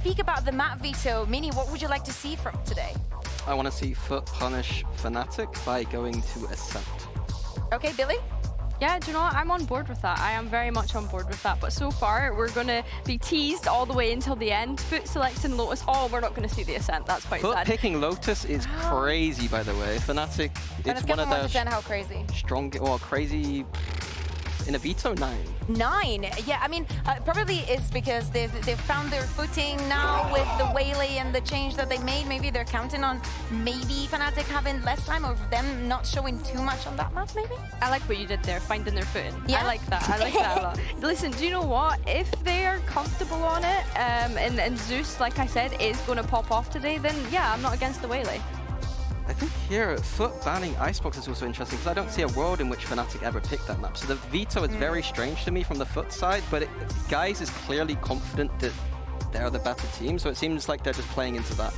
Speak about the map veto. Mini, what would you like to see from today? I want to see FUT punish Fnatic by going to Ascent. Okay, Billy? Yeah, do you know what? I'm on board with that. I am very much on board with that. But so far, we're going to be teased all the way until the end. FUT selecting Lotus. Oh, we're not going to see the Ascent. That's quite FUT sad. picking Lotus is crazy, by the way. Fnatic, it's one of their how crazy. strong, well, crazy in a veto 9. 9? Yeah, I mean, probably it's because they've found their footing now with the Waylay and the change that they made. Maybe they're counting on maybe Fnatic having less time or them not showing too much on that map, maybe? I like what you did there, finding their footing. Yeah? I like that. I like that a lot. Listen, do you know what? If they are comfortable on it, and Zeus, like I said, is going to pop off today, then yeah, I'm not against the Waylay. I think here, FUT banning Icebox is also interesting because I don't see a world in which Fnatic ever picked that map. So the veto is very strange to me from the FUT side, but Guys is clearly confident that they're the better team, so it seems like they're just playing into that.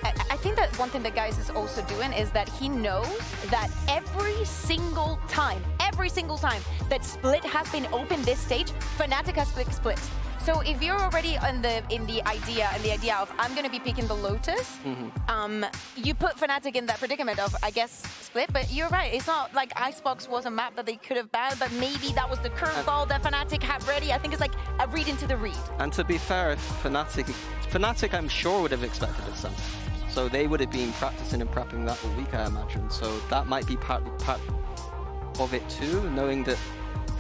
I think that one thing that Guys is also doing is that he knows that every single time that Split has been open this stage, Fnatic has picked Split. So if you're already in the idea of I'm going to be picking the Lotus, you put Fnatic in that predicament of, I guess, Split. But you're right. It's not like Icebox was a map that they could have banned, but maybe that was the curveball that Fnatic had ready. I think it's like a read into the read. And to be fair, if Fnatic I'm sure would have expected it some. So they would have been practicing and prepping that all week, I imagine. So that might be part of it too, knowing that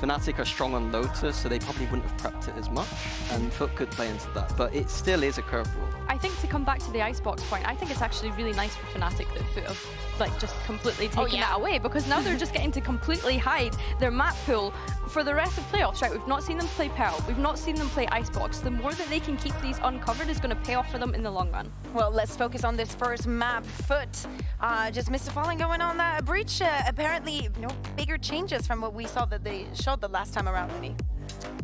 Fnatic are strong on Lotus, so they probably wouldn't have prepped it as much, and FUT could play into that, but it still is a curveball. I think to come back to the Icebox point, I think it's actually really nice for Fnatic that FUT have just completely taken that away, because now they're just getting to completely hide their map pool for the rest of playoffs, right? We've not seen them play Pearl, we've not seen them play Icebox. The more that they can keep these uncovered is going to pay off for them in the long run. Well, let's focus on this first map, FUT. Just Mr. Falling going on that breach. Apparently, bigger changes from what we saw that they showed the last time around, Vinny.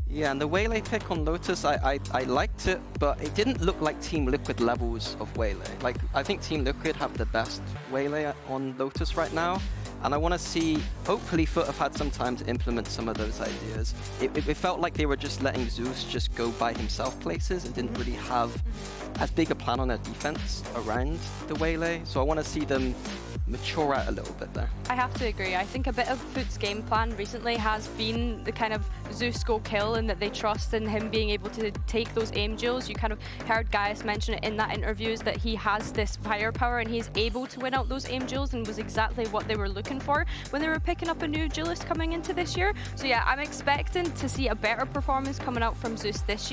Yeah, and the Waylay pick on Lotus, I liked it, but it didn't look like Team Liquid levels of Waylay. Like, I think Team Liquid have the best Waylay on Lotus right now, and I want to see, hopefully FUT have had some time to implement some of those ideas. It felt like they were just letting Zeus just go by himself places and didn't really have as big a plan on their defense around the Waylay, so I want to see them mature out a little bit there. I have to agree. I think a bit of FUT's game plan recently has been the kind of Zeus go kill, and that they trust in him being able to take those aim duels. You kind of heard Gaius mention it in that interviews that he has this firepower and he's able to win out those aim duels, and was exactly what they were looking for when they were picking up a new duelist coming into this year. So yeah, I'm expecting to see a better performance coming out from Zeus this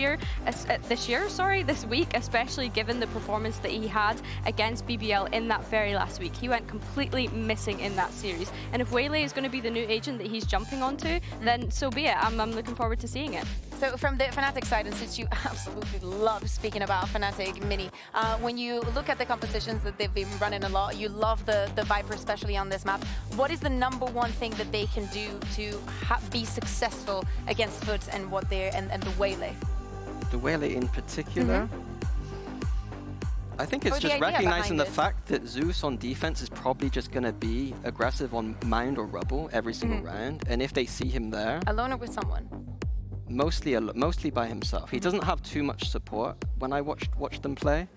week, especially given the performance that he had against BBL in that very last week. He went completely missing in that series, and if Waylay is going to be the new agent that he's jumping onto, then so be it. I'm looking forward to seeing it. So from the Fnatic side, and since you absolutely love speaking about Fnatic, Mini, when you look at the compositions that they've been running a lot, you love the Viper, especially on this map. What is the #1 thing that they can do to be successful against FUT and the Waylay? The Waylay in particular? I think it's just recognizing the fact that Zeus on defense is probably just going to be aggressive on Mound or Rubble every single round, and if they see him there... Alone or with someone? Mostly by himself. He doesn't have too much support when I watched them play,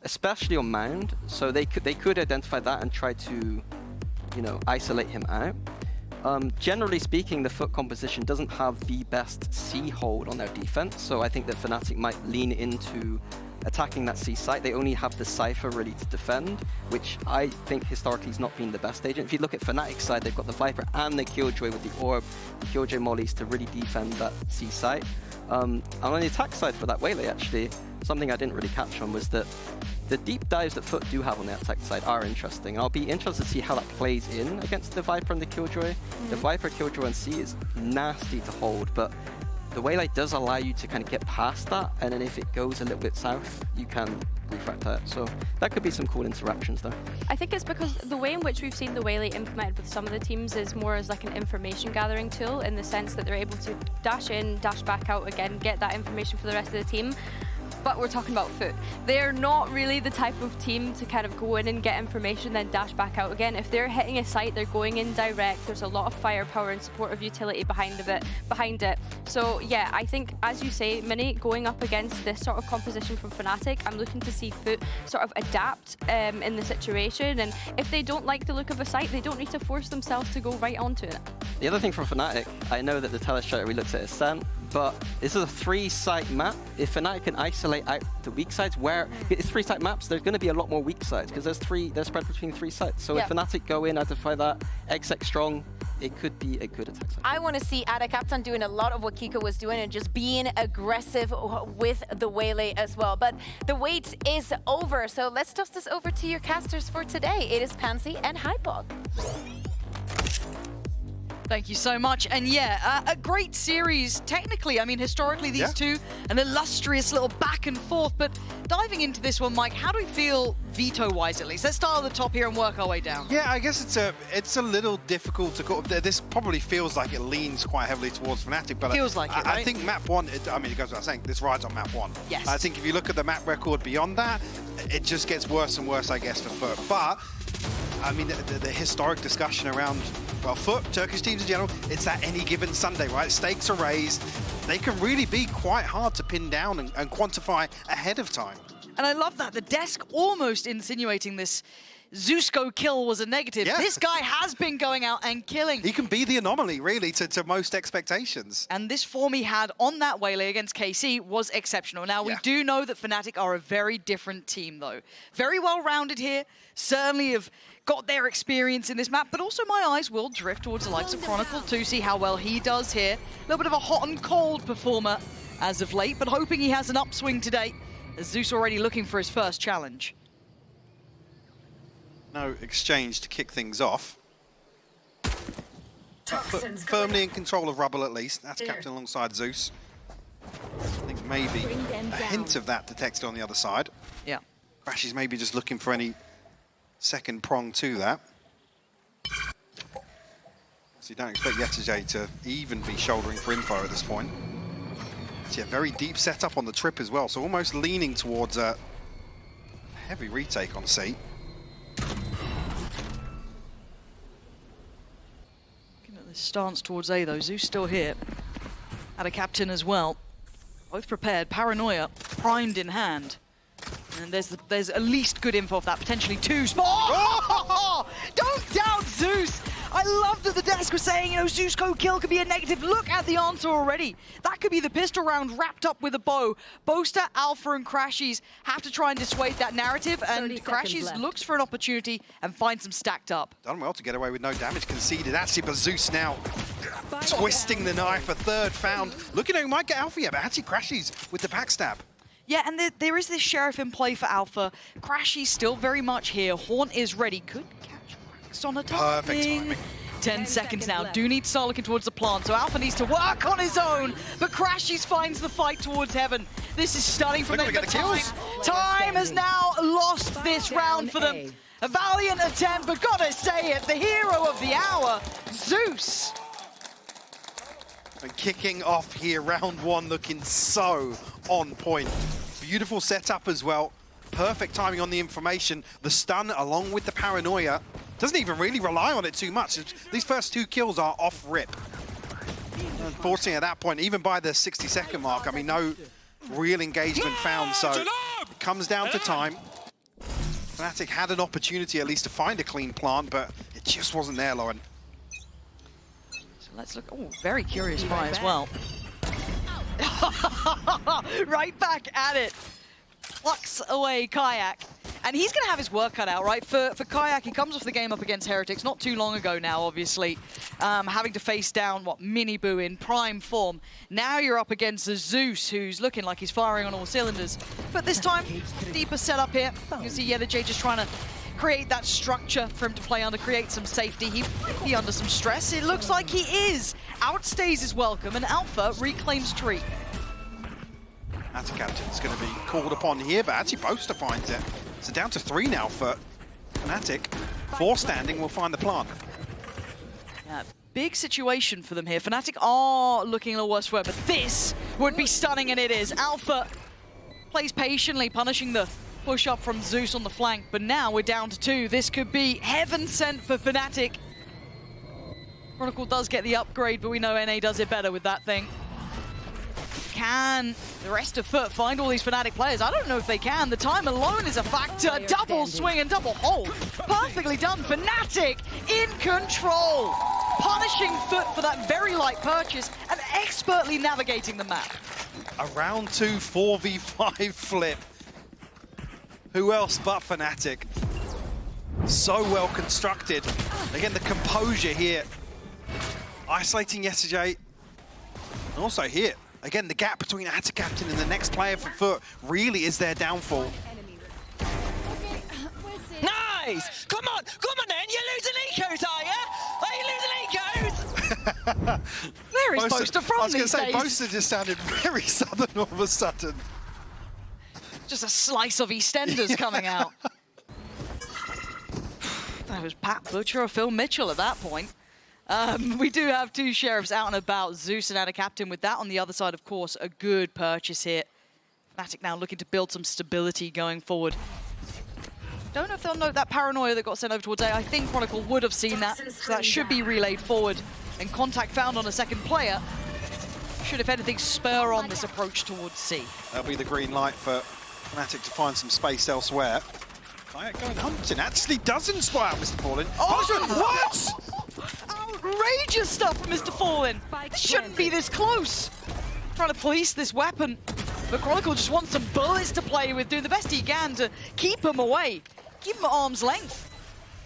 especially on Mound, so they could identify that and try to, isolate him out. Generally speaking, the FUT composition doesn't have the best C hold on their defense, so I think that Fnatic might lean into attacking that C site. They only have the Cypher really to defend, which I think historically has not been the best agent. If you look at Fnatic's side, they've got the Viper and the Killjoy with the Orb, the Killjoy mollies to really defend that C site. And on the attack side for that Waylay, actually, something I didn't really catch on was that the deep dives that FUT do have on the attack side are interesting. And I'll be interested to see how that plays in against the Viper and the Killjoy. The Viper, Killjoy, and C is nasty to hold, but the Waylay does allow you to kind of get past that, and then if it goes a little bit south, you can refract out. So that could be some cool interactions there. I think it's because the way in which we've seen the Waylay implemented with some of the teams is more as like an information gathering tool, in the sense that they're able to dash in, dash back out again, get that information for the rest of the team. But we're talking about FUT. They're not really the type of team to kind of go in and get information, then dash back out again. If they're hitting a site, they're going in direct. There's a lot of firepower and supportive utility behind it. So yeah, I think, as you say, Minnie, going up against this sort of composition from Fnatic, I'm looking to see FUT sort of adapt in the situation, and if they don't like the look of a site, they don't need to force themselves to go right onto it. The other thing from Fnatic, I know that the telestrategy looks at Ascent, but this is a 3-site map. If Fnatic can isolate out the weak sides, where it's 3-site maps, there's going to be a lot more weak sides because they're spread between 3 sites. So if Fnatic go in, identify that, XX strong, it could be a good attack site. I want to see Ada Captain doing a lot of what Kiko was doing and just being aggressive with the Waylay as well. But the wait is over, so let's toss this over to your casters for today. It is Pansy and Hypog. Thank you so much. And yeah, a great series, technically. I mean, historically, these two, an illustrious little back and forth. But diving into this one, Mike, how do we feel veto-wise, at least? Let's start at the top here and work our way down. Yeah, I guess it's a little difficult to go. This probably feels like it leans quite heavily towards Fnatic, but feels like it, right? I think map 1, I mean, it goes without saying, this rides on map 1. Yes. I think if you look at the map record beyond that, it just gets worse and worse, I guess, for FUT. But I mean, the historic discussion around, well, FUT, Turkish teams in general, it's that any given Sunday, right? Stakes are raised. They can really be quite hard to pin down and quantify ahead of time. And I love that. The desk almost insinuating this Zeusco kill was a negative. Yeah. This guy has been going out and killing. He can be the anomaly, really, to most expectations. And this form he had on that Waylay against KC was exceptional. Now, we do know that Fnatic are a very different team, though. Very well-rounded here. Certainly have got their experience in this map, but also my eyes will drift towards the likes of Chronicle to see how well he does here. A little bit of a hot and cold performer as of late, but hoping he has an upswing today, as Zeus already looking for his first challenge. No exchange to kick things off. Firmly in control of Rubble, at least. That's captain alongside Zeus. I think maybe a hint of that detected on the other side. Yeah. Crash is maybe just looking for any second prong to that. So you don't expect Yetajay to even be shouldering for info at this point. So yeah, very deep setup on the trip as well, so almost leaning towards a heavy retake on C. Looking at the stance towards A though, Zeus still here. Had a captain as well. Both prepared, Paranoia primed in hand. And there's at least good info of that, potentially 2 spots. Oh! Don't doubt Zeus! I love that the desk was saying, you know, Zeusco kill could be a negative. Look at the answer already. That could be the pistol round wrapped up with a bow. Boaster, Alpha, and Crashies have to try and dissuade that narrative, and Crashies looks for an opportunity and finds them stacked up. Done well to get away with no damage conceded. Actually, but Zeus now twisting the knife, a third found. Looking at who might get Alpha yet, but actually Crashies with the backstab. Yeah, and there is this Sheriff in play for Alpha. Crashy's still very much here. Horn is ready. Could catch Wax on a timing. Perfect timing. 10 seconds now. Do need to start looking towards the plant, so Alpha needs to work on his own. But Crashies finds the fight towards heaven. This is stunning from them. Time has now lost this round for them. A valiant attempt, but gotta say it, the hero of the hour, Zeus. And kicking off here, round 1 looking so on point. Beautiful setup as well. Perfect timing on the information. The stun along with the paranoia. Doesn't even really rely on it too much. These first 2 kills are off rip. Unfortunately at that point, even by the 60-second mark, I mean, no real engagement found. So it comes down to time. Fnatic had an opportunity at least to find a clean plant, but it just wasn't there, Lauren. Let's look. Oh, very curious fry as well. Right back at it. Plucks away Kayak. And he's going to have his work cut out, right? For Kayak, he comes off the game up against Heretics not too long ago now, obviously. Having to face down, Mini Boo in prime form. Now you're up against the Zeus, who's looking like he's firing on all cylinders. But this time, deeper setup here. You can see Yetajay just trying to create that structure for him to play under, create some safety. He might be under some stress. It looks like he is. Outstays his welcome, and Alpha reclaims tree. That's a captain's going to be called upon here, but actually Boaster finds it. So down to 3 now for Fnatic. 4 standing will find the plant. Yeah, big situation for them here. Fnatic are looking a little worse for it, but this would be stunning, and it is. Alpha plays patiently, punishing the push up from Zeus on the flank, but now we're down to 2. This could be heaven sent for Fnatic. Chronicle does get the upgrade, but we know NA does it better with that thing. can the rest of FUT find all these Fnatic players? I don't know if they can. The time alone is a factor. Double swing and double hold. Perfectly done. Fnatic in control. Punishing FUT for that very light purchase and expertly navigating the map. A round 2 4v5 flip. Who else but Fnatic? So well constructed. Again, the composure here. Isolating Yesterday. And also here, again, the gap between Atacaptain and the next player for FUT really is their downfall. Nice! Come on then! You're losing ecos, are you? Are you losing ecos? Where is Boaster from I was going to these say, days? Boaster just sounded very southern all of a sudden. Just a slice of EastEnders coming out. That was Pat Butcher or Phil Mitchell at that point. We do have 2 Sheriffs out and about, Zeus and Atacaptain. With that on the other side, of course, a good purchase here. Fnatic now looking to build some stability going forward. Don't know if they'll note that paranoia that got sent over towards A. I think Chronicle would have seen that, so that should be relayed forward. And contact found on a second player should, if anything, spur on this approach towards C. That'll be the green light for Fnatic to find some space elsewhere. Kayak going hunting actually doesn't spy out Mr. Fallen. Oh, what? Outrageous stuff from Mr. Fallen. This shouldn't be this close. Trying to police this weapon. But Chronicle just wants some bullets to play with, doing the best he can to keep him away. Keep him at arm's length.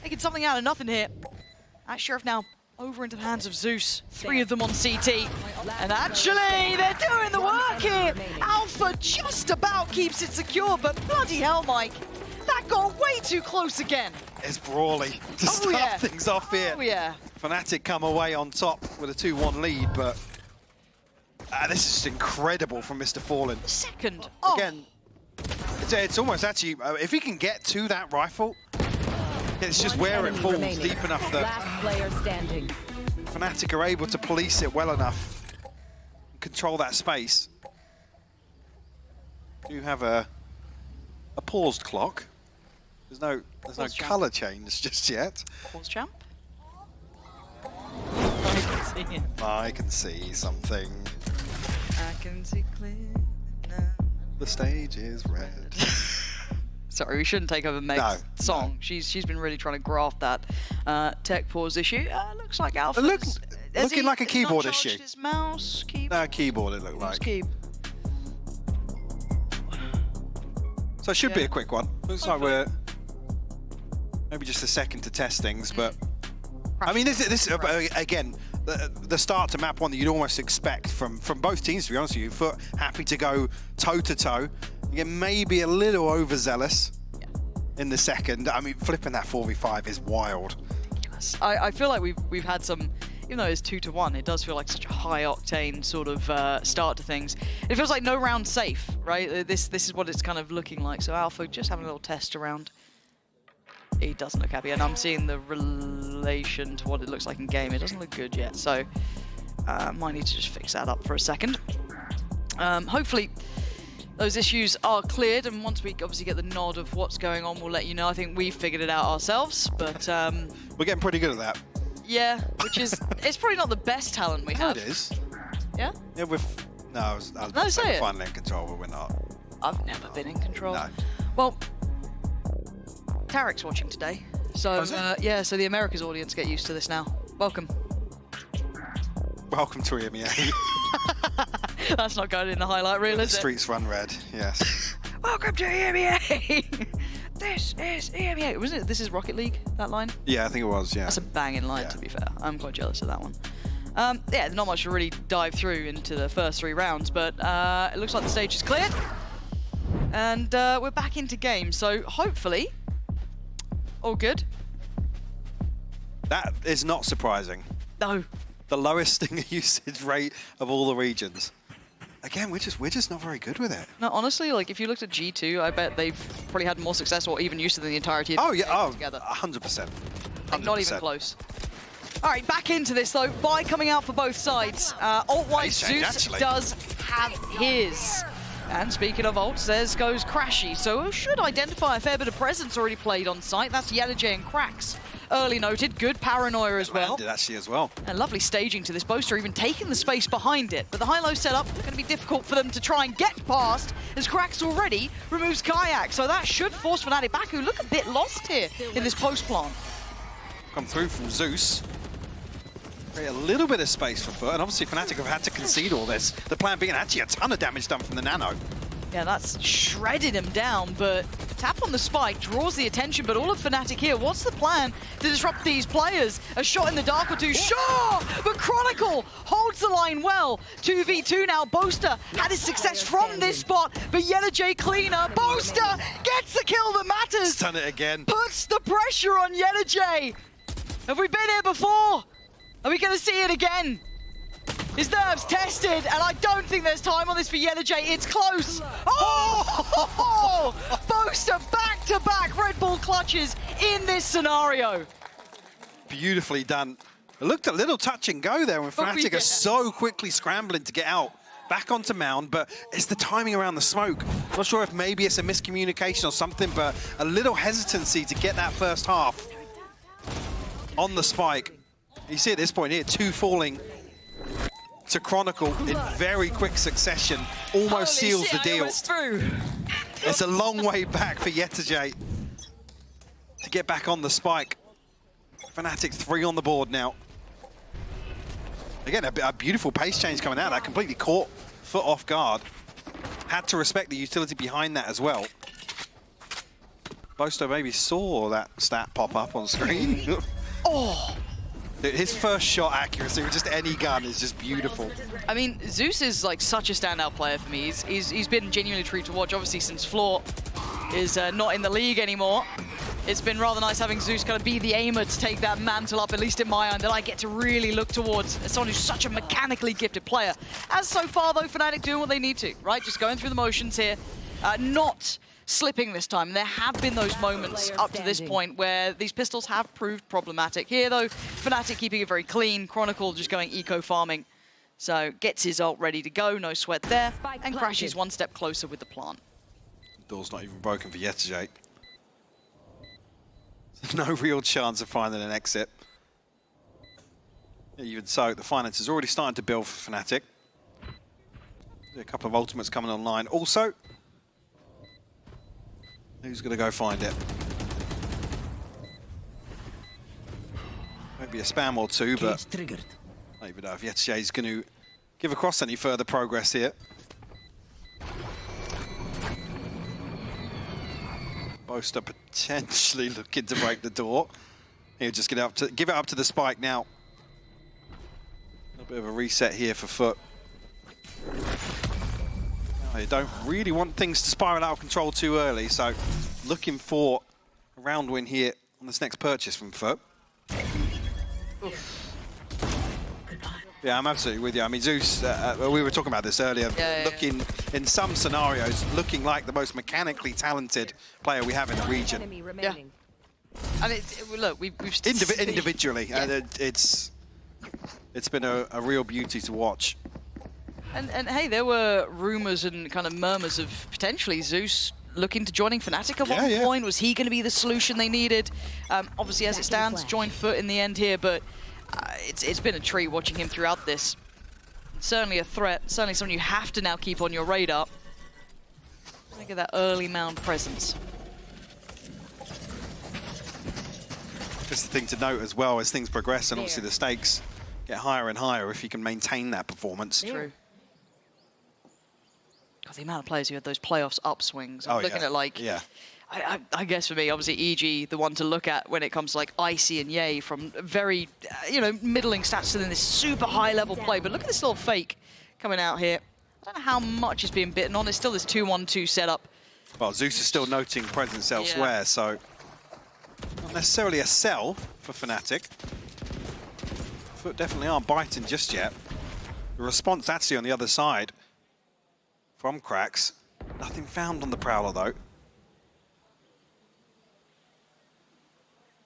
Making something out of nothing here. That Sheriff now over into the hands of Zeus. 3 of them on CT. And actually, they're doing the work here. Alpha just about keeps it secure, but bloody hell, Mike. That got way too close again. It's Brawley to start things off here. Oh, yeah. Fnatic come away on top with a 2-1 lead, but this is just incredible from Mr. Fallen. Second. Again, it's almost actually, if he can get to that rifle, it's just where it falls deep enough that Last player standing. Fnatic are able to police it well enough, control that space. Do have a paused clock. There's no colour change just yet. Pause champ. I can see something. I can see clear now. The stage is red. Sorry, we shouldn't take over Meg's song. No. She's been really trying to graft that tech pause issue. Looks like Alpha. Looking like a keyboard issue. His mouse, keyboard. No, keyboard it looked like. Key. So it should be a quick one. Looks like we're maybe just a second to test things, but I mean, this again, the start to map one that you'd almost expect from both teams, to be honest with you. FUT happy to go toe-to-toe. Again, maybe a little overzealous in the second. I mean, flipping that 4v5 is wild. I feel like we've had some, even though it's 2-1, it does feel like such a high-octane sort of start to things. It feels like no round safe, right? This is what it's kind of looking like. So Alpha just having a little test around. He doesn't look happy, and I'm seeing the relation to what it looks like in game. It doesn't look good yet, so might need to just fix that up for a second. Hopefully those issues are cleared, and once we obviously get the nod of what's going on, we'll let you know. I think we've figured it out ourselves, but we're getting pretty good at that. Yeah, which is it's probably not the best talent we have. It is. Yeah. Yeah, I was say it. finally in control, but we're not. I've never been in control. No. Well, Tarek's watching today, so yeah. So the Americas audience get used to this now. Welcome. Welcome to EMEA. That's not going in the highlight reel, is it? Streets run red. Yes. Welcome to EMEA. This is EMEA. Wasn't it? This is Rocket League. That line. Yeah, I think it was. Yeah. That's a banging line, to be fair. I'm quite jealous of that one. Yeah, not much to really dive through into the first 3 rounds, but it looks like the stage is cleared, and we're back into game. So hopefully, all good. That is not surprising. No. The lowest stinger usage rate of all the regions. Again, we're just not very good with it. No, honestly, like if you looked at G2, I bet they've probably had more success or even used it than the entirety of the game together. 100%. Like, not even close. All right, back into this though. Buy coming out for both sides. Alt-White Zeus does have his. And speaking of ults, there goes Crashy. So should identify a fair bit of presence already played on site. That's Yelajay and Cracks. Early noted, good paranoia as well. Landed actually as well. And lovely staging to this Boaster, even taking the space behind it. But the high-low setup going to be difficult for them to try and get past, as Cracks already removes Kayak. So that should force Fnatic back, who look a bit lost here in this post plant. Come through from Zeus. Create a little bit of space for FUT, and obviously Fnatic have had to concede all this. The plan being actually a ton of damage done from the Nano. Yeah, that's shredded him down, but tap on the spike draws the attention, but all of Fnatic here, what's the plan to disrupt these players? A shot in the dark or two, sure! But Chronicle holds the line well. 2v2 now, Boaster had his success from this spot, but Yelajay cleaner, Boaster gets the kill that matters! Done it again. Puts the pressure on Yelajay! Have we been here before? Are we going to see it again? His nerves tested, and I don't think there's time on this for Yelajay. It's close. Oh! Boaster back-to-back Red Bull clutches in this scenario. Beautifully done. It looked a little touch and go there when Fnatic are so quickly scrambling to get out. Back onto Mound, but it's the timing around the smoke. Not sure if maybe it's a miscommunication or something, but a little hesitancy to get that first half on the spike. You see at this point here, 2 falling to Chronicle in very quick succession, almost seals the deal. It's a long way back for Yelajay to get back on the spike. Fnatic 3 on the board now. Again, a beautiful pace change coming out. That completely caught FUT off guard. Had to respect the utility behind that as well. Boaster maybe saw that stat pop up on screen. Oh! Dude, his first shot accuracy with just any gun is just beautiful. I mean, Zeus is like such a standout player for me. He's been genuinely a treat to watch, obviously, since Floor is not in the league anymore. It's been rather nice having Zeus kind of be the aimer to take that mantle up, at least in my eye, that I get to really look towards someone who's such a mechanically gifted player. As so far, though, Fnatic doing what they need to, right? Just going through the motions here, not slipping this time. There have been those moments up to this point where these pistols have proved problematic. Here, though, Fnatic keeping it very clean. Chronicle just going eco-farming. So gets his ult ready to go, no sweat there, and Crashy's one step closer with the plant. Door's not even broken for Yelajay. No real chance of finding an exit. Even so, the finance is already starting to build for Fnatic. A couple of ultimates coming online. Also, who's going to go find it? Maybe a spam or two, but I don't even know if Yelajay's going to give across any further progress here. Boaster potentially looking to break the door. He'll just give it up to the spike now. A little bit of a reset here for FUT. They don't really want things to spiral out of control too early, so looking for a round win here on this next purchase from FUT. Yeah, I'm absolutely with you. I mean, Zeus, we were talking about this earlier, looking in some scenarios, looking like the most mechanically talented player we have in the region. Yeah. And look, we've individually, it's been a real beauty to watch. And hey, there were rumors and kind of murmurs of potentially Zeus looking to joining Fnatic at one point. Was he going to be the solution they needed? Obviously, as it stands, joined FUT in the end here, but it's been a treat watching him throughout this. Certainly a threat, certainly someone you have to now keep on your radar. Look at that early mound presence. Just the thing to note as well as things progress, and obviously the stakes get higher and higher if you can maintain that performance. True. God, the amount of players who had those playoffs upswings. I'm looking at like, I guess for me, obviously EG, the one to look at when it comes to like Icy and Ye from very, middling stats to then this super high level play. But look at this little fake coming out here. I don't know how much is being bitten on. It's still this 2-1-2 setup. Well, Zeus is still noting presence elsewhere, so not necessarily a sell for Fnatic. FUT definitely aren't biting just yet. The response actually on the other side from Cracks. Nothing found on the Prowler though.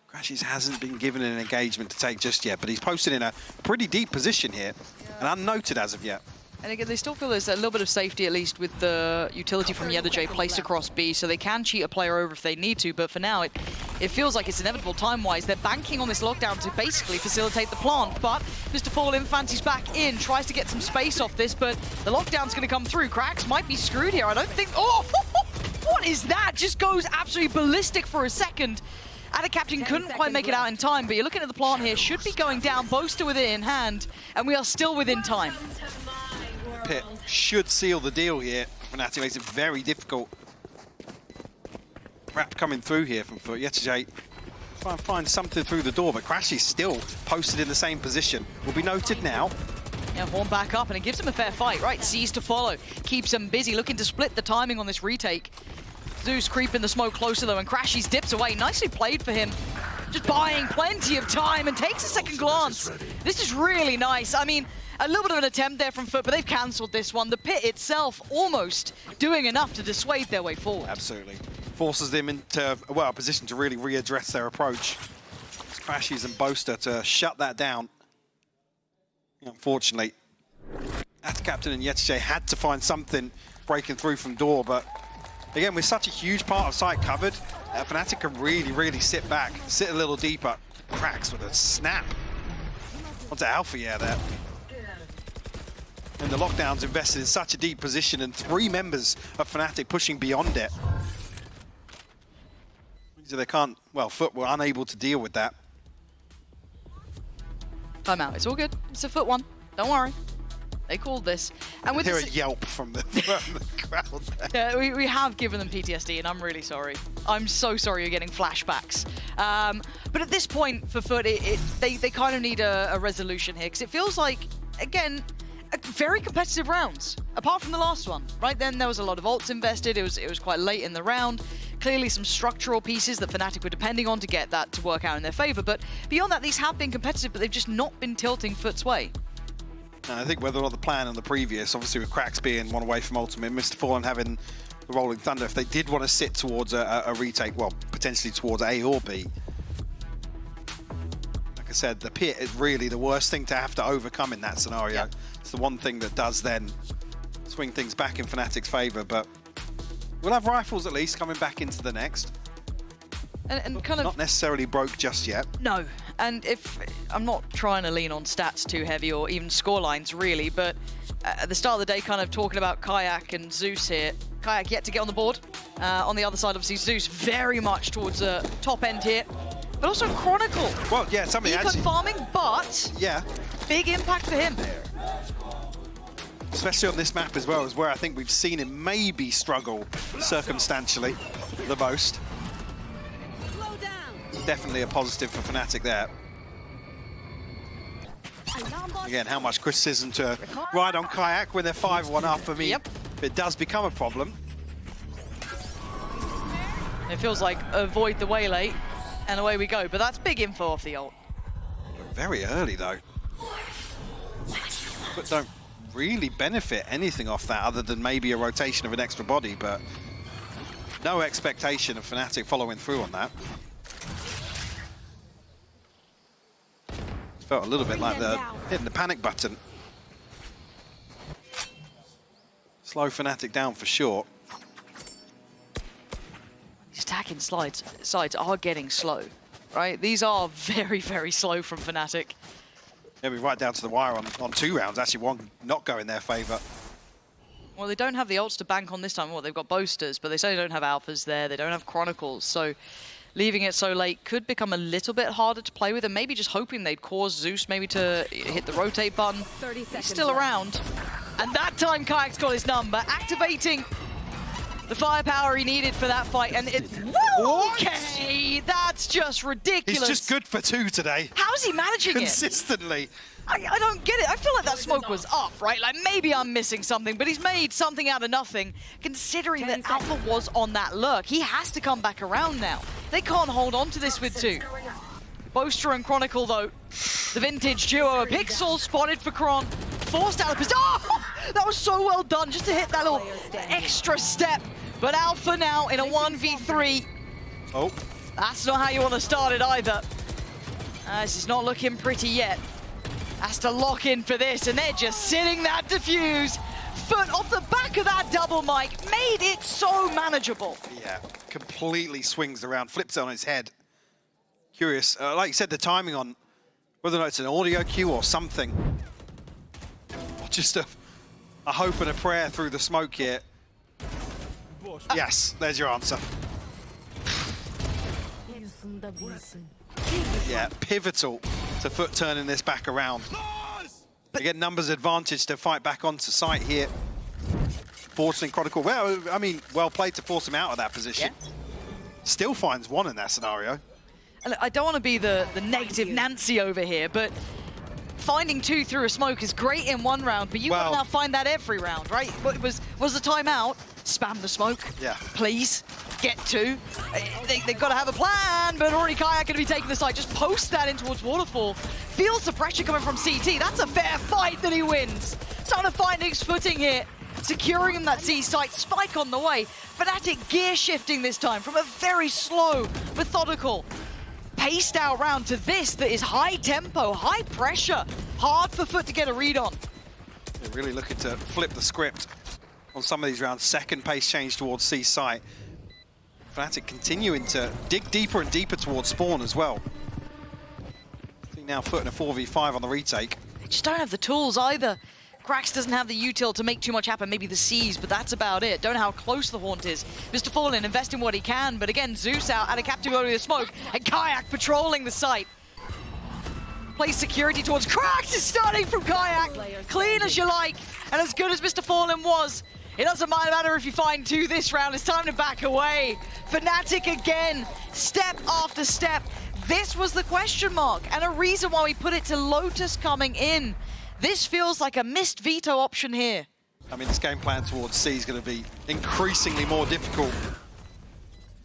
Crashes hasn't been given an engagement to take just yet, but he's posted in a pretty deep position here, and unnoted as of yet. And again, they still feel there's a little bit of safety, at least with the utility from Yedajay placed across B, so they can cheat a player over if they need to, but for now, it feels like it's inevitable time-wise. They're banking on this lockdown to basically facilitate the plant, but Mr. Fallen Fancy's back in, tries to get some space off this, but the lockdown's going to come through. Cracks might be screwed here. I don't think... Oh! What is that? Just goes absolutely ballistic for a second. Ada Captain couldn't quite make it out in time, but you're looking at the plant here. Should be going down. Boaster with it in hand, and we are still within time. Pit should seal the deal here. Fnatic makes it very difficult. Wrap coming through here from FUT. Yetijay try and find something through the door, but Crash is still posted in the same position. Will be noted now. Yeah, Horn back up, and it gives him a fair fight, right? Sees to follow, keeps him busy, looking to split the timing on this retake. Zeus creeping the smoke closer though, and Crashies dips away. Nicely played for him. Just buying plenty of time and takes a second glance. This is really nice. I mean, a little bit of an attempt there from FUT, but they've cancelled this one. The pit itself almost doing enough to dissuade their way forward. Absolutely. Forces them into, well, a position to really readdress their approach. Crashies and Boaster to shut that down. Unfortunately, Ada Captain and Yetijay had to find something breaking through from door, but again, with such a huge part of site covered, Fnatic can really sit back, sit a little deeper. Cracks with a snap. Onto Alpha, yeah, there. And the lockdown's invested in such a deep position, and 3 members of Fnatic pushing beyond it. So they can't, well, FUT were unable to deal with that. Time out, it's all good. It's a FUT one, don't worry. They called this. And with Hear this, a yelp from the crowd there. yeah, we have given them PTSD, and I'm really sorry. I'm so sorry you're getting flashbacks. But at this point for FUT, they kind of need a resolution here, because it feels like, again, very competitive rounds, apart from the last one. Right then, there was a lot of ults invested. It was quite late in the round. Clearly some structural pieces that Fnatic were depending on to get that to work out in their favor. But beyond that, these have been competitive, but they've just not been tilting FUT's way. I think whether or not the plan on the previous, obviously with Cracks being one away from Ultimate, Mr. Fallen having the Rolling Thunder, if they did want to sit towards a retake, well, potentially towards A or B. Like I said, the pit is really the worst thing to have to overcome in that scenario. Yeah. It's the one thing that does then swing things back in Fnatic's favor, but we'll have rifles at least coming back into the next. And kind of not necessarily broke just yet. No, and if I'm not trying to lean on stats too heavy or even score lines really, but at the start of the day, kind of talking about Kayak and Zeus here. Kayak yet to get on the board. On the other side, obviously Zeus very much towards the top end here, but also Chronicle. Well, yeah, something Eco actually farming, but yeah, big impact for him. Especially on this map as well, is where I think we've seen him maybe struggle circumstantially the most. Definitely a positive for Fnatic there. Again, how much criticism to ride on Kayak when they're 5-1 up. I mean, Yep. it does become a problem. It feels like avoid the waylay, and away we go. But that's big info off the ult. Very early, though. But don't really benefit anything off that other than maybe a rotation of an extra body, but no expectation of Fnatic following through on that. Felt a little bit like they're hitting the panic button. Slow Fnatic down for sure. These attacking sides are getting slow, right? These are very slow from Fnatic. Yeah, we're right down to the wire on 2 rounds. Actually, one not go in their favour. Well, they don't have the ults to bank on this time. Well, they've got boasters, but they say they don't have alphas there. They don't have chronicles, so leaving it so late could become a little bit harder to play with, and maybe just hoping they'd cause Zeus maybe to hit the rotate button. He's still around. And that time Kayak's got his number, activating the firepower he needed for that fight. And it, okay, that's just ridiculous. He's just good for 2 today. How's he managing Consistently. I don't get it. I feel like that smoke was up, right? Like maybe I'm missing something, but he's made something out of nothing, considering that Alpha was on that lurk. He has to come back around now. They can't hold on to this with 2. Boaster and Chronicle, though, the vintage duo. A pixel spotted for Chron, forced out of position. Oh, that was so well done, just to hit that little extra step. But Alpha now in a 1v3. Oh. That's not how you want to start it either. This is not looking pretty yet. has to lock in for this, and they're just sitting that defuse. FUT off the back of that double mic made it so manageable. Yeah, completely swings around, flips it on its head. Curious, like you said, the timing on whether or not it's an audio cue or something. Or just a hope and a prayer through the smoke here. Yes, there's your answer. Yeah, pivotal to FUT turning this back around. Again, numbers advantage to fight back onto site here. Forcing Chronicle, well, I mean, well played to force him out of that position. Yeah. Still finds one in that scenario. And I don't want to be the negative Nancy over here, but finding 2 through a smoke is great in one round, but you want to now find that every round, right? What was the timeout? Spam the smoke, please. Get 2. They've got to have a plan, but already Kayak going to be taking the side. Just post that in towards Waterfall. Feels the pressure coming from CT. That's a fair fight that he wins. Starting to find his footing here. Securing him that C site. Spike on the way. Fnatic gear shifting this time from a very slow, methodical, paced out round to this that is high tempo, high pressure. Hard for FUT to get a read on. They're really looking to flip the script on some of these rounds. Second pace change towards C site. Fnatic continuing to dig deeper and deeper towards spawn as well. I think now FUT in a 4v5 on the retake. They just don't have the tools either. Krax doesn't have the util to make too much happen, maybe the C's, but that's about it. Don't know how close the Haunt is. Mr. Fallen investing what he can, but again, Zeus out, and a captive over the smoke, and Kayak patrolling the site. Plays security towards Krax is starting from Kayak. Clean as you like, and as good as Mr. Fallen was. It doesn't matter if you find 2 this round, it's time to back away. Fnatic again, step after step. This was the question mark, and a reason why we put it to Lotus coming in. This feels like a missed veto option here. I mean, this game plan towards C is going to be increasingly more difficult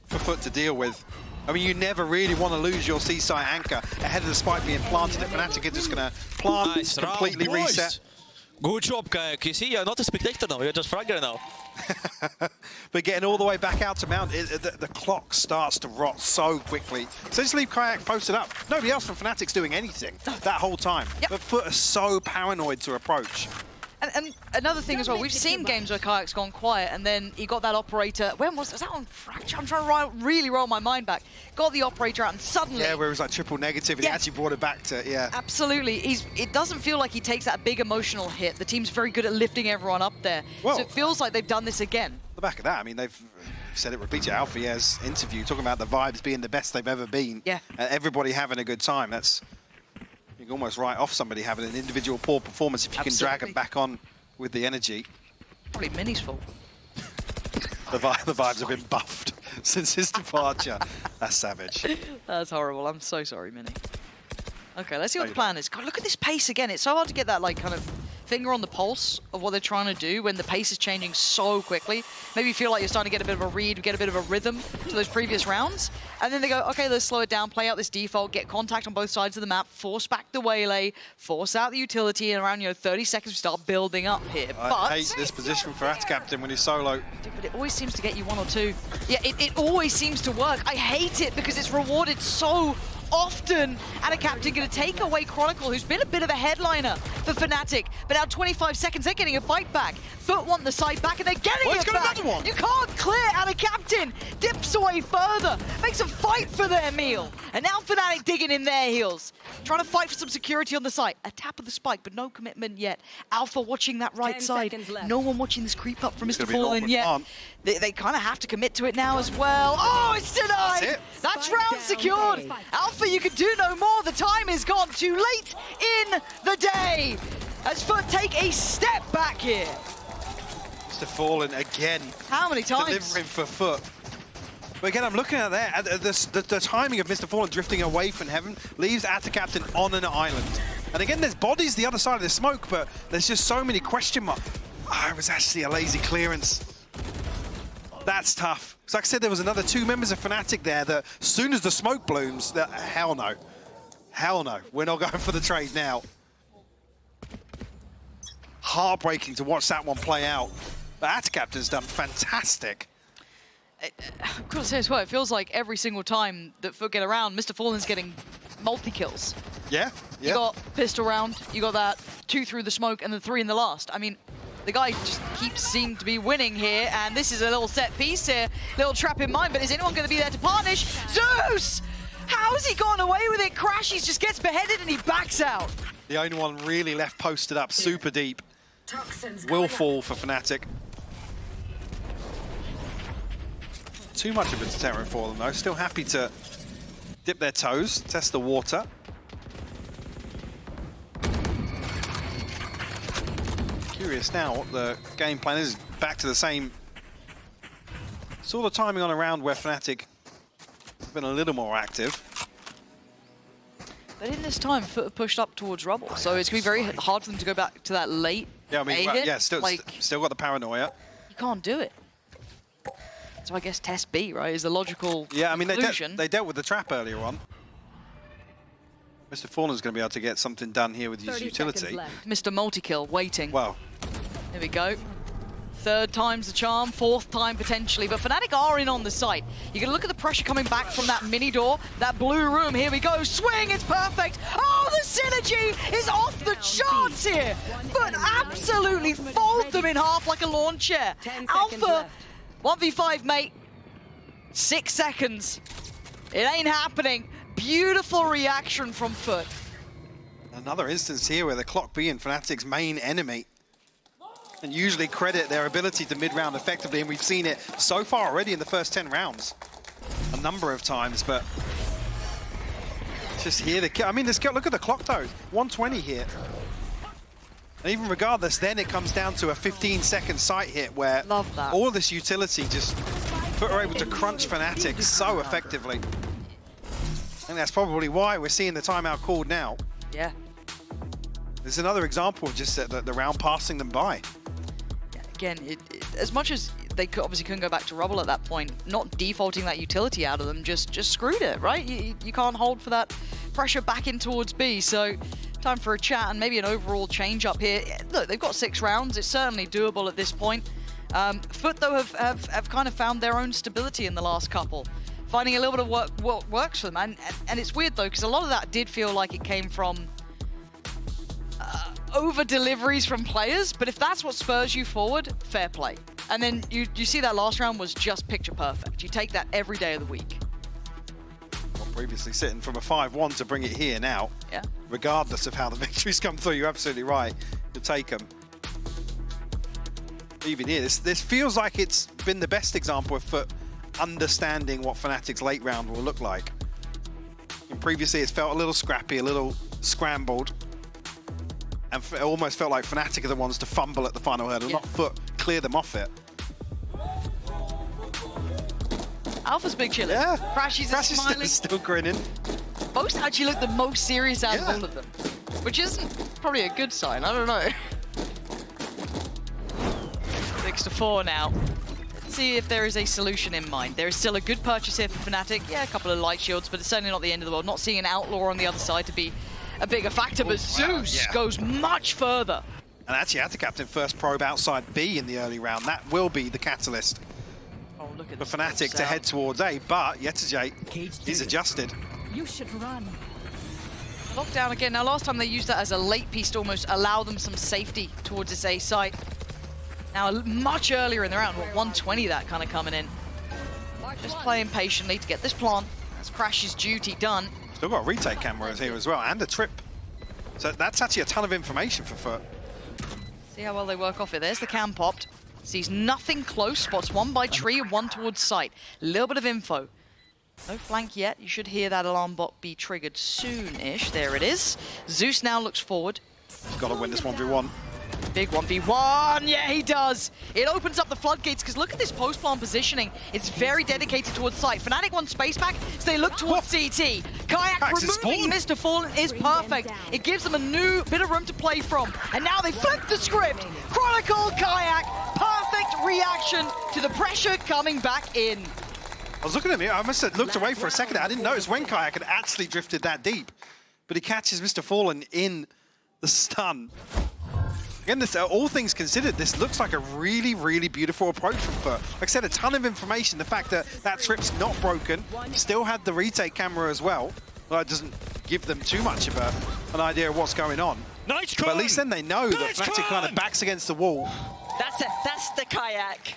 for FUT to deal with. I mean, you never really want to lose your C site anchor ahead of the spike being planted. Fnatic are just going to plant, nice completely round, reset. Good job, Kayak. You see, you're not a spectator now, you're just fragger now. But getting all the way back out to mount, the clock starts to rot so quickly. So just leave Kayak posted up. Nobody else from Fnatic's doing anything that whole time. But FUT are so paranoid to approach. And another thing as well, we've seen games where Kayak's gone quiet and then he got that operator. When was that on Fracture? I'm trying to really roll my mind back. Got the operator out and suddenly... Yeah, where it was like triple negative and he actually brought it back to, Absolutely. It doesn't feel like he takes that big emotional hit. The team's very good at lifting everyone up there. Well, so it feels like they've done this again. The back of that, I mean, they've said it repeatedly. Alfia's interview, talking about the vibes being the best they've ever been. Yeah. And everybody having a good time. That's... You can almost write off somebody having an individual poor performance if you can drag them back on with the energy. Probably Mini's fault. The vibes have been buffed since his departure. That's savage. That's horrible. I'm so sorry, Mini. Okay, let's see what the plan is. God, look at this pace again. It's so hard to get that, like, kind of finger on the pulse of what they're trying to do when the pace is changing so quickly. Maybe you feel like you're starting to get a bit of a read, get a bit of a rhythm to those previous rounds. And then they go, okay, let's slow it down, play out this default, get contact on both sides of the map, force back the waylay, force out the utility, and around 30 seconds we start building up here. I hate this position for AtCaptain when he's solo. Dude, but it always seems to get you 1 or 2. Yeah, it always seems to work. I hate it because it's rewarded so often. And a captain going to take away Chronicle, who's been a bit of a headliner for Fnatic. But now 25 seconds, they're getting a fight back. FUT want the side back, and they're getting it back. You can't clear out a captain. Dips away further. Makes a fight for their meal. And now Fnatic digging in their heels. Trying to fight for some security on the site. A tap of the spike, but no commitment yet. Alpha watching that right side. No one watching this creep up from Mr. Fallen yet. They kind of have to commit to it now as well. Oh, it's denied. That's round secured. Alpha, you can do no more. The time is gone. Too late in the day. As FUT take a step back here. Mr. Fallen again. How many times? Delivering for FUT. But again, I'm looking at that. The timing of Mr. Fallen drifting away from heaven leaves AtCaptain on an island. And again, there's bodies the other side of the smoke, but there's just so many question marks. Oh, it was actually a lazy clearance. That's tough. So like I said, there was another 2 members of Fnatic there that as soon as the smoke blooms, hell no. Hell no. We're not going for the trade now. Heartbreaking to watch that one play out. But AtCaptain's done fantastic. I've got to say as well, it feels like every single time that FUT get around, Mr. Fallen's getting multi-kills. Yeah, You yeah. got pistol round, you got that 2 through the smoke and then 3 in the last. I mean, the guy just keeps seeming to be winning here, and this is a little set piece here, little trap in mind, but is anyone going to be there to punish? Zeus! How's he gone away with it? Crashies just gets beheaded and he backs out. The only one really left posted up super deep. Will fall for Fnatic. Too much of a deterrent for them though. Still happy to dip their toes, test the water. Curious now what the game plan is. Back to the same. Saw the timing on a round where Fnatic have been a little more active. But in this time, FUT have pushed up towards rubble, so it's going to be very hard for them to go back to that late Yeah, I mean, A hit. yeah, still got the paranoia. You can't do it. So I guess test B, right, is the logical Yeah, I mean, conclusion. they dealt with the trap earlier on. Mr. Fallen's going to be able to get something done here with his utility. Mr. Multi-kill waiting. Well, There we go. 3rd time's the charm, 4th time potentially, but Fnatic are in on the site. You're gonna look at the pressure coming back from that mini door, that blue room. Here we go, swing, it's perfect. Oh, the synergy is off the charts here, but absolutely fold them in half like a lawn chair. Alpha, 1v5, mate. 6 seconds. It ain't happening. Beautiful reaction from FUT. another instance here where the clock being Fnatic's main enemy. And usually credit their ability to mid-round effectively, and we've seen it so far already in the first 10 rounds. A number of times, but just here, I mean, look at the clock though, 120 here. And even regardless, then it comes down to a 15-second sight hit where Love that. all this utility just are able to crunch Fnatic so effectively. And that's probably why we're seeing the timeout called now. Yeah. There's another example of just the round passing them by. Again, as much as they obviously couldn't go back to rubble at that point, not defaulting that utility out of them just screwed it, right? You can't hold for that pressure back in towards B, so time for a chat and maybe an overall change up here. Look, they've got 6 rounds. It's certainly doable at this point. FUT, though, have kind of found their own stability in the last couple, finding a little bit of what works for them. And it's weird, though, because a lot of that did feel like it came from over deliveries from players, but if that's what spurs you forward, fair play. And then you see that last round was just picture perfect. You take that every day of the week. Well, previously sitting from a 5-1 to bring it here now. Yeah. Regardless of how the victories come through, you're absolutely right. You'll take them. Even here, this feels like it's been the best example of FUT understanding what Fnatic's late round will look like. And previously, it's felt a little scrappy, a little scrambled. And it almost felt like Fnatic are the ones to fumble at the final hurdle, not FUT clear them off it. Alpha's big chilling. Yeah. Crashies is smiling. Still grinning. Most actually look the most serious out of Yeah. all of them, which isn't probably a good sign. I don't know. 6-4 now. Let's see if there is a solution in mind. There is still a good purchase here for Fnatic. Yeah, a couple of light shields, but it's certainly not the end of the world. Not seeing an Outlaw on the other side to be a bigger factor, but Zeus goes much further. And actually had to captain first probe outside B in the early round. That will be the catalyst Oh, look at for this Fnatic to head towards A, but Yetajay is adjusted. You should run. Lockdown again. Now, last time they used that as a late piece to almost allow them some safety towards this A site. Now, much earlier in the round, 120 that kind of coming in. Just playing patiently to get this plant. That's Crash's duty done. Still got retake cameras here as well, and a trip. So that's actually a ton of information for FUT. See how well they work off it. There's the cam popped. Sees nothing close. Spots one by tree and one towards site. A little bit of info. No flank yet. You should hear that alarm bot be triggered soon-ish. There it is. Zeus now looks forward. Got to win this 1v1. Big 1v1, yeah, he does. It opens up the floodgates, because look at this post-plant positioning. It's very dedicated towards site. Fnatic wants space back, so they look towards CT. Kayak removing Mr. Fallen is perfect. It gives them a new bit of room to play from. And now they flip the script. Chronicle, Kayak, perfect reaction to the pressure coming back in. I was looking at me, I must have looked away for a second. I didn't notice when Kayak had actually drifted that deep. But he catches Mr. Fallen in the stun. Again, this, all things considered, this looks like a really, really beautiful approach from FUT. Like I said, a ton of information. The fact that that trip's not broken, still had the retake camera as well. Well, it doesn't give them too much of an idea of what's going on. Nice But at least then they know that Fnatic kind of backs against the wall. That's it. That's the kayak.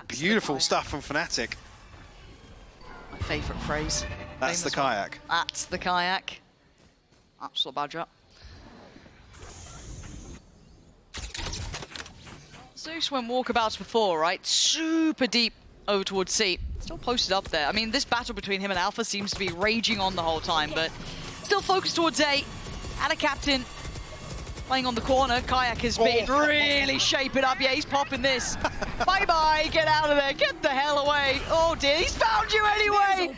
Beautiful stuff from Fnatic. My favourite phrase. That's the kayak. That's the kayak. Absolute badger. Zeus went walkabouts before, right? Super deep over towards C. Still posted up there. I mean, this battle between him and Alpha seems to be raging on the whole time, but still focused towards A. And a captain playing on the corner. Kayak has been really shaping up. Yeah, he's popping this. Bye-bye, get out of there, get the hell away. Oh dear, he's found you anyway.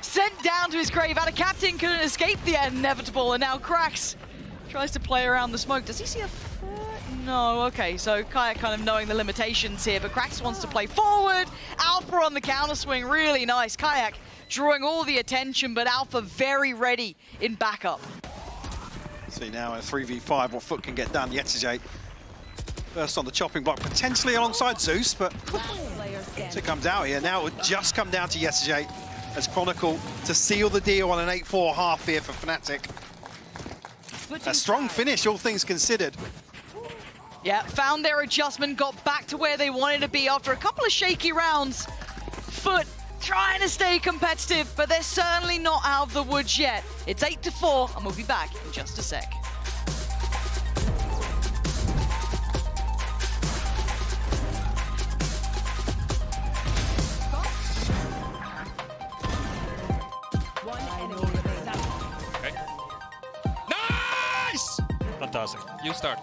Sent down to his grave. And a captain couldn't escape the inevitable, and now Krax tries to play around the smoke. Does he see a... No, okay, so Kayak kind of knowing the limitations here, but Krax wants to play forward. Alpha on the counter swing, really nice. Kayak drawing all the attention, but Alpha very ready in backup. See now a 3v5, what FUT can get done. Yetzirah first on the chopping block, potentially alongside Zeus, but as it comes out here, now it would just come down to Yetzirah as Chronicle to seal the deal on an 8-4 half here for Fnatic. A strong finish, all things considered. Yeah, found their adjustment, got back to where they wanted to be after a couple of shaky rounds. FUT trying to stay competitive, but they're certainly not out of the woods yet. It's 8-4, and we'll be back in just a sec. Okay. Nice! Fantastic. You start.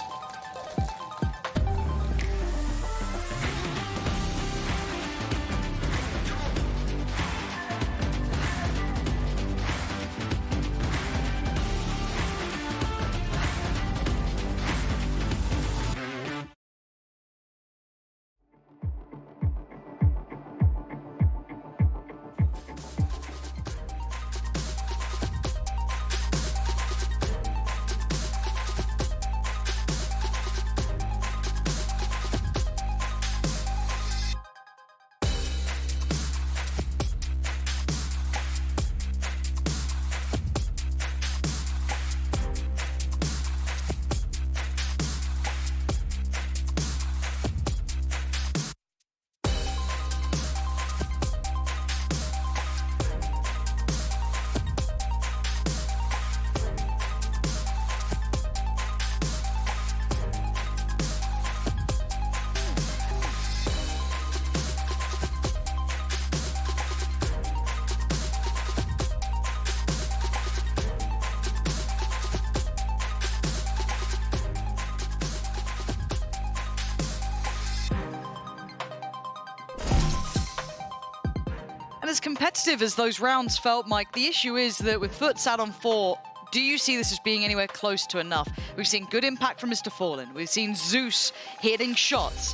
And as competitive as those rounds felt, Mike, the issue is that with FUT sat on 4, do you see this as being anywhere close to enough? We've seen good impact from Mr. Fallen. We've seen Zeus hitting shots.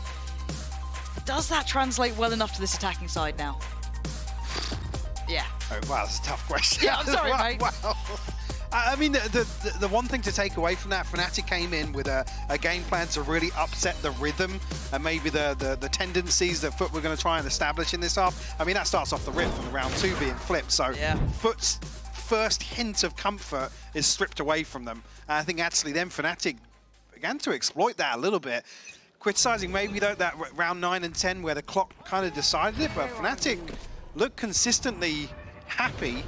Does that translate well enough to this attacking side now? Yeah. Oh, wow, that's a tough question. Yeah, I'm sorry, mate. Wow. I mean, the one thing to take away from that, Fnatic came in with a game plan to really upset the rhythm and maybe the tendencies that FUT were going to try and establish in this half. I mean, that starts off the rip from the round 2 being flipped. So yeah. FUT's first hint of comfort is stripped away from them. And I think actually then Fnatic began to exploit that a little bit, criticizing maybe that round 9 and 10 where the clock kind of decided it, but Fnatic looked consistently happy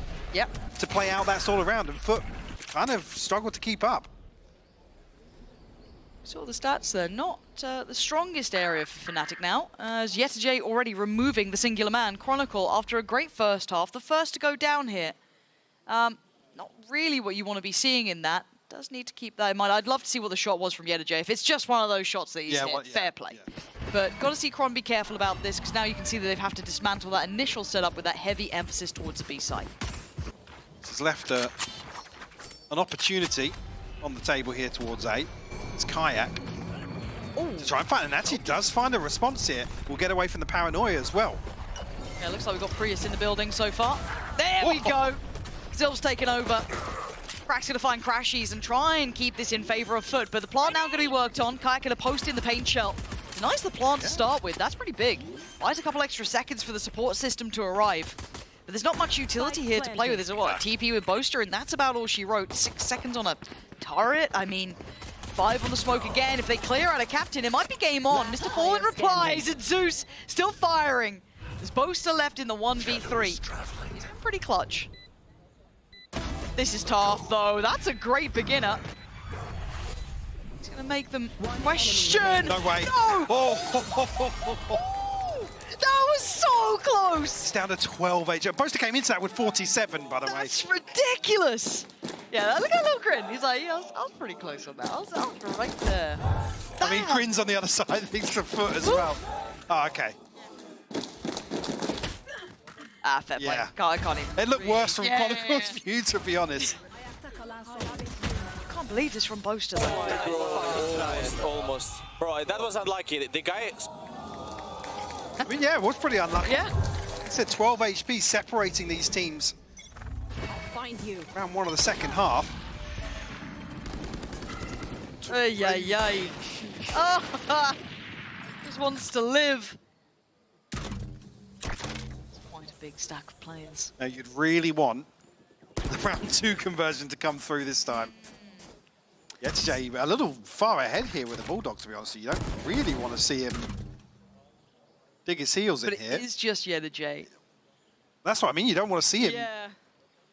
to play out that sort of round, and FUT kind of struggled to keep up. So the stats there, not the strongest area for Fnatic now, as Yetzirah already removing the singular man, Chronicle, after a great first half, the first to go down here. Not really what you want to be seeing in that. Does need to keep that in mind. I'd love to see what the shot was from Yetzirah. If it's just one of those shots that he's hit, fair play. Yeah. But got to see Cron be careful about this, because now you can see that they have to dismantle that initial setup with that heavy emphasis towards the B side. This has left an opportunity on the table here towards A. It's Kayak to try and find, and actually does find a response here. We'll get away from the paranoia as well. Yeah, looks like we've got Prius in the building so far. There we go. Zill's taken over. Krax going to find Crashies and try and keep this in favor of FUT, but the plant now going to be worked on. Kayak going to post in the paint shell. Nice the plant to start with, that's pretty big. Buys a couple extra seconds for the support system to arrive. But there's not much utility here to play with. There's what, TP with Boaster, and that's about all she wrote. 6 seconds on a turret. I mean, 5 on the smoke again. If they clear out a captain, it might be game on. Mr. Fallen replies, and Zeus still firing. There's Boaster left in the 1v3. He's been pretty clutch. This is tough, though. That's a great beginner. He's going to make them question. No way. No! Oh. That was so close. It's down to 12 HP. Boaster came into that with 47, by the way. That's ridiculous. Yeah, look at that little grin. He's like, yeah, I was pretty close on that. I was right there. I mean, Grin's on the other side, thinks the foot as well. Oh, okay. Ah, fair play. Yeah. I can't even. It looked worse from Chronicle's view, to be honest. I can't believe this from Boaster, though. Almost. Bro, that was unlucky. The guy... I mean, yeah, it was pretty unlucky. Yeah. I said 12 HP separating these teams. Find you. Round 1 of the second half. Ay, ay, ay. Oh, just wants to live. It's quite a big stack of players. Now, you'd really want the round 2 conversion to come through this time. Jay a little far ahead here with the Bulldog, to be honest. You don't really want to see him dig his heels in here. But it is just Jay. That's what I mean. You don't want to see him Yeah.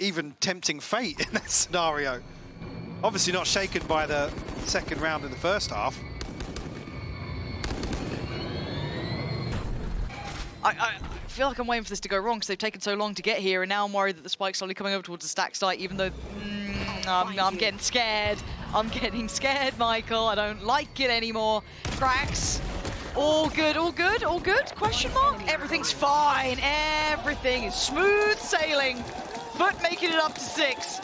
even tempting fate in that scenario. Obviously not shaken by the second round in the first half. I feel like I'm waiting for this to go wrong because they've taken so long to get here, and now I'm worried that the spike's slowly coming over towards the stack site, even though I'm getting scared. I'm getting scared, Michael. I don't like it anymore. Cracks. All good, all good, all good? Question mark? Everything's fine. Everything is smooth sailing. FUT making it up to 6.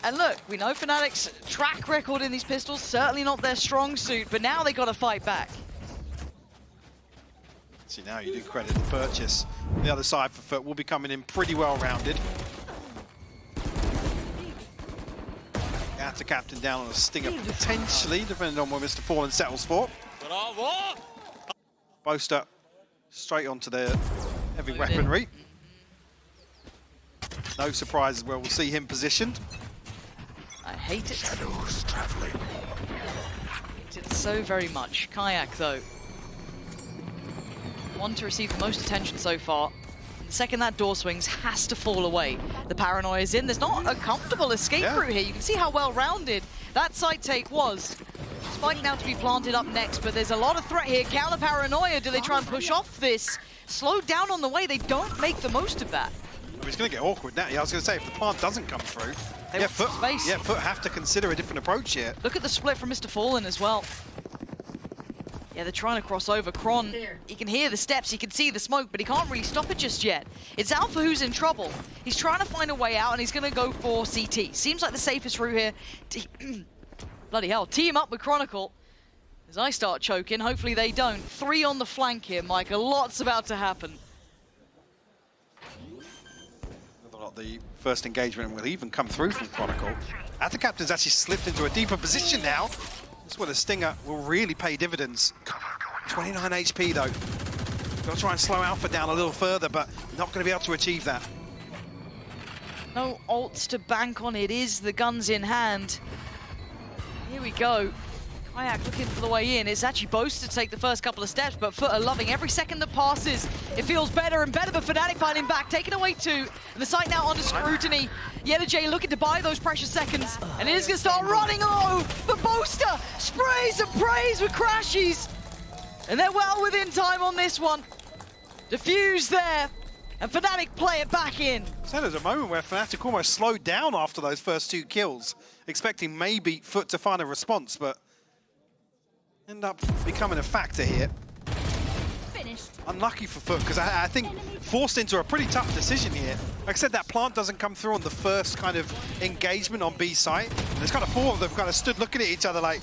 And look, we know Fnatic's track record in these pistols, certainly not their strong suit, but now they got to fight back. See, now you do credit the purchase. The other side for FUT will be coming in pretty well rounded. That's a captain down on a stinger potentially, depending on where Mr. Fallen settles for. Boaster straight onto the heavy weaponry. No surprises where we'll see him positioned. I hate it. Hate it so very much. Kayak, though. One to receive the most attention so far. The second that door swings, has to fall away. The paranoia is in. There's not a comfortable escape route here. You can see how well-rounded that side take was. Spike now to be planted up next, but there's a lot of threat here. Counter paranoia, do they try and push off this? Slowed down on the way, they don't make the most of that. It's going to get awkward now. Yeah, I was going to say, if the plant doesn't come through, FUT have to consider a different approach here. Look at the split from Mr. Fallen as well. Yeah, they're trying to cross over. Kron, he can hear the steps, he can see the smoke, but he can't really stop it just yet. It's Alpha who's in trouble. He's trying to find a way out, and he's going to go for CT. Seems like the safest route here. Bloody hell, team up with Chronicle. As I start choking, hopefully they don't. 3 on the flank here, Mike. A lot's about to happen. Whether or not the first engagement will even come through from Chronicle. The captain's actually slipped into a deeper position now. That's where the stinger will really pay dividends. 29 HP though. Gotta try and slow Alpha down a little further, but not going to be able to achieve that. No ults to bank on. It is the guns in hand. Here we go. Kayak looking for the way in. It's actually Boaster to take the first couple of steps, but FUT are loving every second that passes. It feels better and better, but Fnatic fighting back, taking away 2. And the site now under scrutiny. Jay looking to buy those precious seconds, and it is going to start running low. But Boaster sprays and prays with crashes. And they're well within time on this one. Diffuse there, and Fnatic play it back in. So there's a moment where Fnatic almost slowed down after those first 2 kills, expecting maybe FUT to find a response, but end up becoming a factor here. Finished. Unlucky for FUT, because I think forced into a pretty tough decision here. Like I said, that plant doesn't come through on the first kind of engagement on B site. There's kind of 4 of them kind of stood looking at each other like,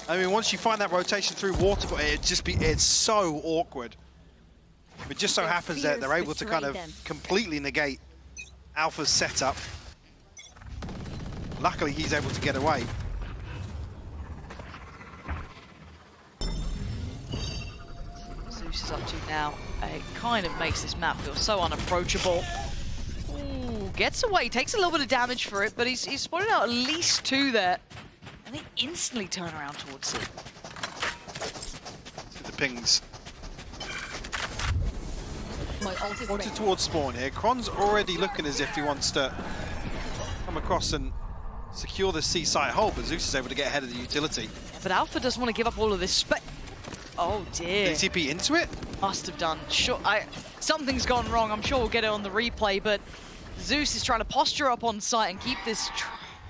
I mean, once you find that rotation through water, it's so awkward. It just so happens that they're able to kind of completely negate Alpha's setup. Luckily, he's able to get away. So Zeus is up to now. It kind of makes this map feel so unapproachable. Ooh, gets away, takes a little bit of damage for it, but he's spotted out at least 2 there. And they instantly turn around towards it. The pings My ult is pointed ready. towards spawn here. Kron's already looking as if he wants to come across and secure the C site hold, but Zeus is able to get ahead of the utility. But Alpha doesn't want to give up all of this space. Oh dear. Did he TP into it? Must have done. Sure, something's gone wrong. I'm sure we'll get it on the replay, but Zeus is trying to posture up on site and keep this,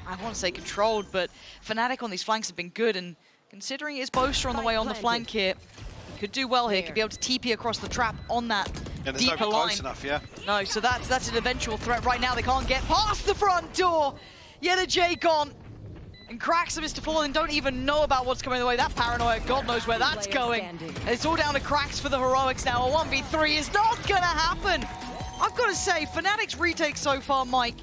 I want to say controlled, but Fnatic on these flanks have been good, and considering his Boaster on the way on the flank here, he could do well here, could be able to TP across the trap on that And there's deeper no line. close enough, yeah. No, so that's an eventual threat. Right now they can't get past the front door. Yeah, the J gone. And Cracks and Mr. Fallen don't even know about what's coming their way. That paranoia, God knows where that's going. And it's all down to Cracks for the heroics now. A 1v3 is not gonna happen. I've got to say, Fnatic's retake so far, Mike,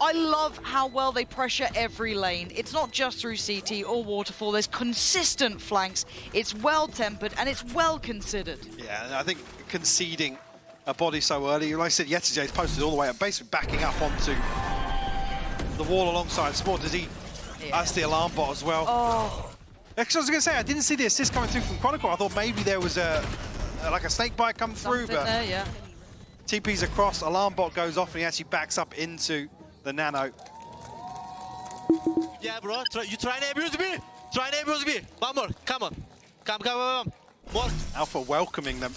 I love how well they pressure every lane. It's not just through CT or Waterfall. There's consistent flanks. It's well-tempered and it's well-considered. Yeah, and I think conceding a body so early, like I said, Yetajay's posted all the way up, basically backing up onto the wall alongside Sport. Does he? Yeah. That's the alarm bot as well. Oh, Actually, I was going to say, I didn't see the assist coming through from Chronicle. I thought maybe there was like a snake bite come through, something but there, yeah. TP's across, alarm bot goes off, and he actually backs up into the Nano. Yeah, bro. You try and abuse me. Try and abuse me. One more. Come on. Come. More. Alpha welcoming them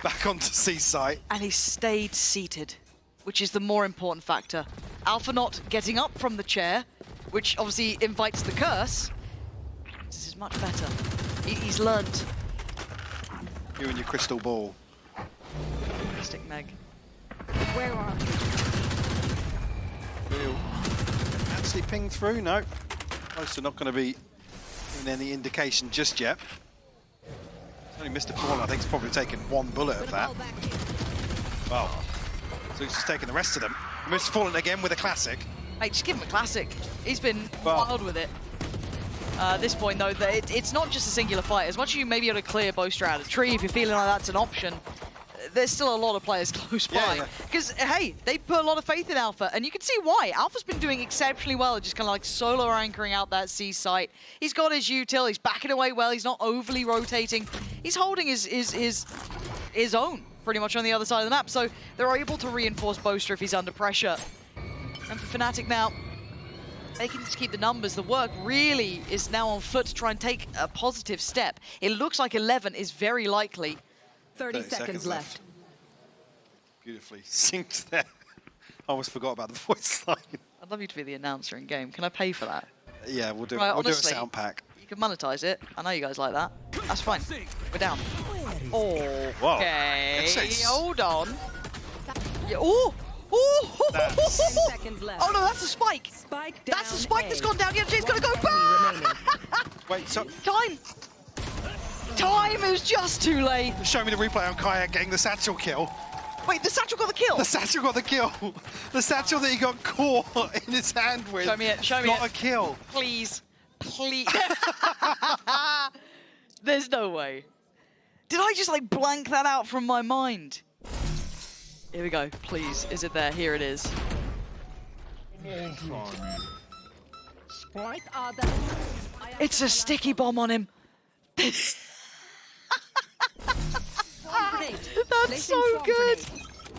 back onto C site. And he stayed seated, which is the more important factor. Alpha not getting up from the chair, which obviously invites the curse. This is much better. He's learned. You and your crystal ball. Stick Meg. Where are you? Real. Actually ping through, no. Close to not going to be in any indication just yet. Only Mr. Paul, I think, has probably taken 1 bullet of that. Well, Zeus is taking the rest of them. Mr. Fallen again with a classic. Hey, just give him a classic. He's been Well. wild with it. At this point, though, it's not just a singular fight. As much as you may be able to clear Boaster out of the tree, if you're feeling like that's an option, there's still a lot of players close by. Yeah. Because, hey, they put a lot of faith in Alpha, and you can see why. Alpha's been doing exceptionally well, just kind of like solo anchoring out that C site. He's got his util, he's backing away well, he's not overly rotating. He's holding his own, pretty much, on the other side of the map. So they're able to reinforce Boaster if he's under pressure. And for Fnatic now, they can just keep the numbers. The work really is now on foot to try and take a positive step. It looks like 11 is very likely. 30 seconds left. Beautifully synced there. I almost forgot about the voice line. I'd love you to be the announcer in game. Can I pay for that? Yeah, we'll do, Right, we'll do a honestly, sound pack. You can monetize it. I know you guys like that. That's fine. We're down. Okay. Whoa. It's- Hold on. Yeah, ooh! Ooh! 10 seconds left. Oh no, that's a spike. Spike That's the down spike A. that's gone down. Yeah, Jay's gonna go Enemy back. remaining. Wait, so Time. Time is just too late. show me the replay on Kayak getting the satchel kill. Wait, the satchel got the kill. The satchel got the kill. The satchel that he got caught in his hand with. Show me it, show me got it. a kill. Please. Please. There's no way. Did I just like blank that out from my mind? Here we go. Please. Is it there? Here it is. It's a sticky bomb on him. That's so good.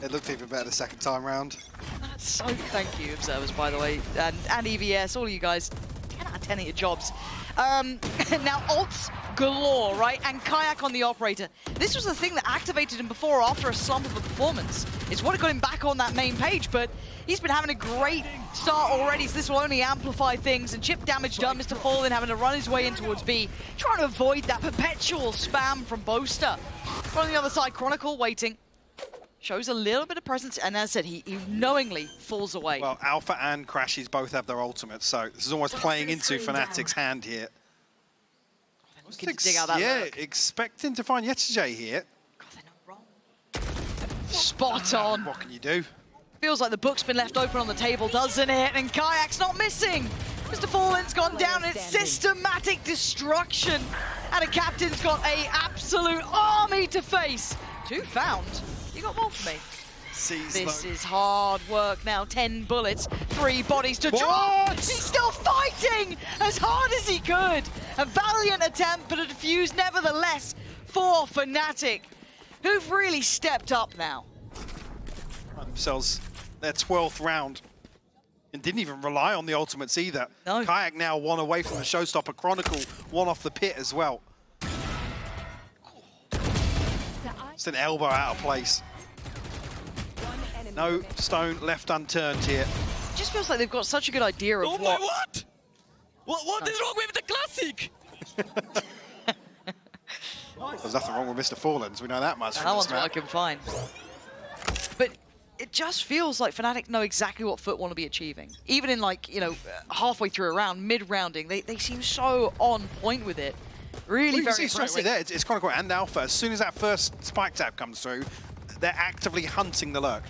It looked even better the second time round. That's so thank you, observers, by the way, and EVS, all of you guys. 10 out of 10 at your jobs. Now ults galore, right? And Kayak on the operator. This was the thing that activated him before or after a slump of a performance. It's what got him back on that main page, but he's been having a great start already, so this will only amplify things. And chip damage done, Mr. Fallen having to run his way in towards B, trying to avoid that perpetual spam from Boaster. But on the other side, Chronicle waiting. Shows a little bit of presence, and as I said, he knowingly falls away. Well, Alpha and Crashies both have their ultimates, so this is almost playing into Fnatic's hand here. Looking to dig out that lurk. Expecting to find Yetajay here. God, they're not wrong. Spot on. What can you do? Feels like the book's been left open on the table, doesn't it? And Kayak's not missing. Mr. Fallen's gone down. It's systematic destruction. And a captain's got a absolute army to to face. 2 found. You got more for me. Sees This though. is hard work now. 10 bullets, 3 bodies to drop. What? He's still fighting as hard as he could. A valiant attempt, but a defuse nevertheless for Fnatic, who've really stepped up now. Themselves their 12th round and didn't even rely on the ultimates either. No. Kayak now 1 away from the showstopper. Chronicle 1 off the pit as well. Just an elbow out of place. No stone left unturned here. It just feels like they've got such a good idea of Oh my, what? What is wrong with the classic? There's nothing wrong with Mr. Fallens, we know that much. That From one's this what I map. can find. But it just feels like Fnatic know exactly what FUT want to be achieving. Even in, like, you know, halfway through a round, mid-rounding, they seem so on point with it. Really Well, you can very see straight away impressive. there, it's Chronicle and Alpha. As soon as that first spike tap comes through, they're actively hunting the lurk.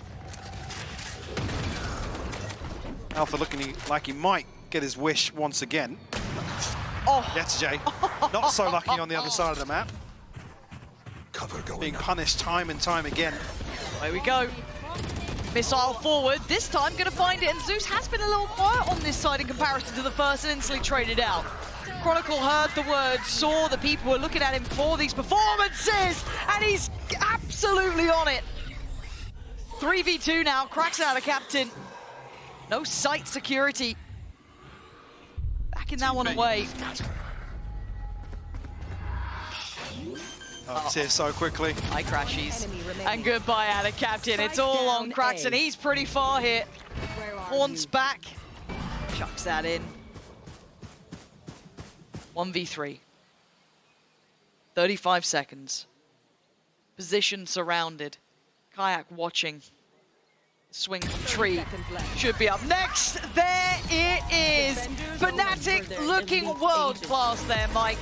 Alpha looking like he might get his wish once again. Oh, Jay, not so lucky on the other side of the map. Being punished time and time again. there we go. Missile forward, this time gonna find it, and Zeus has been a little quiet on this side in comparison to the first and instantly traded out. Chronicle heard the words, saw the people were looking at him for these performances, and he's absolutely on it. 3v2 now, cracks out a captain. No site security. Backing that one away. Oh, it's here so quickly. Hi, Crashies. Enemy remaining. And goodbye, out of captain. It's all on down Cracks, A. and he's pretty far here. Where are Horns you? back. Chucks that in. 1v3. 35 seconds. Position surrounded. Kayak watching. Swing from tree. Seconds left. Should be up next. There it is. Defenders over Fnatic their looking elite world agents. class there, Mike.